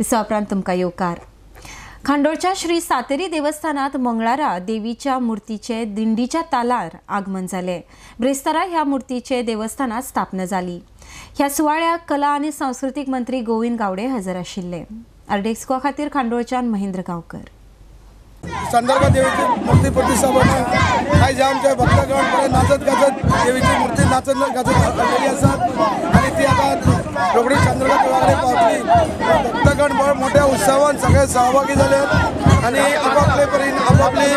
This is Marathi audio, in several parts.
दिसा उपरांत तुमकां येवकार। खांडोळच्या श्री सातेरी देवस्थानात मंगळारा देवीच्या मुर्तीचे दिंडीच्या तालार आगमन जाले। ब्रेस्तारा ह्या मुर्तीचे देवस्थानात स्थापना जाली। ह्या सुवाळ्याक कला आनी सांस्कृतिक मंत्री गोविंद गावडे हजर आशिल्ले। अर्डेक्सको खातीर खांडोळच्यान महेंद्र गांवकर। संदर्भ देवीची मूर्ती प्रतिष्ठापन आज आमच्या भक्तगण नाचत गाजत देवीची मूर्ती नाचत गाजत हाडलेली आसात आणि ती आता रोखडी चंद्रका देवाकडे पावतली। भक्तगण बळ मोठ्या उत्सवान सगळे सहभागी झाले आणि आपापले परीन आपापली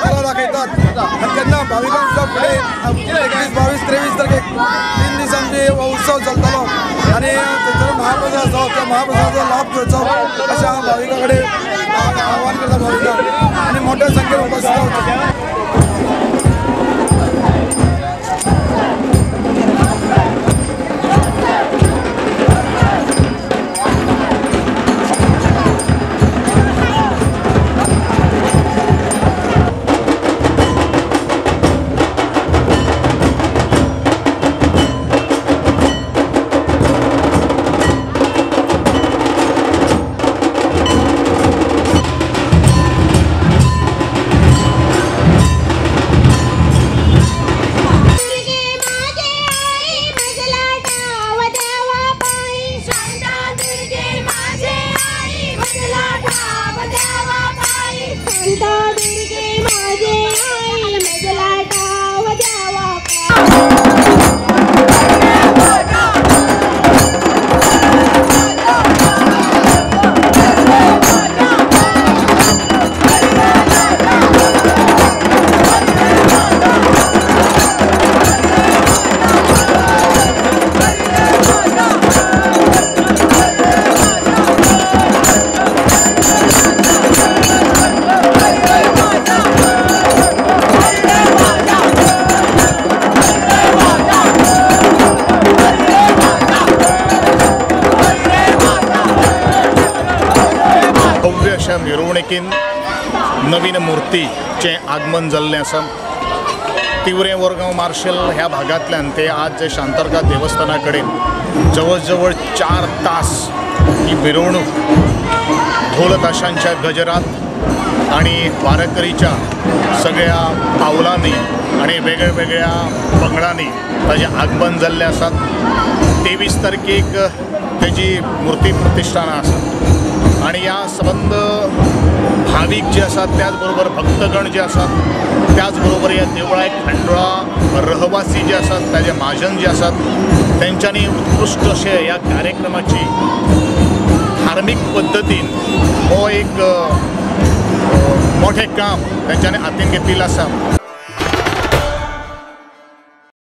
कला दाखयतात आणि त्यांना भाविकांचा पुढे 21, 22, 23 तारखेक 3 दिसांचे उत्सव चलतलो आणि त्याचा महाप्रसाद आसा त्या महाप्रसादाचा लाभ घेवचो अशा भाविकांकडे आवाहन करता भाविकांक आणि मोठ्या संख्येने उपस्थित रावचे। मिरवणुकीन नवीन मूर्तीचे आगमन जाल्ले आसा। तिवरे वरगांव मार्शल ह्या भागांतल्यान ते आज शांतरका देवस्थाना कडेन जवळ जवळ 4 तास ही मिरवणूक ढोल ताशांच्या गजरात आणि वारकरीच्या सगळ्या पावलांनी आणि वेगळ्या वेगळ्या पंगडांनी ताजे आगमन जाल्ले आसात। 23 तारखेक त्याची मूर्ती प्रतिष्ठान आसा आणि या संबंध भाविक जे असतात त्याचबरोबर भक्तगण जे असतात त्याचबरोबर या देवळाक खांडोळा रहवासी जे असतात त्याचे महाजन जे असतात त्यांच्यानी उत्कृष्ट असे या कार्यक्रमाची धार्मिक पद्धतीन हो एक मोठे काम त्यांच्यानी हातीन घेतलेलं आसा।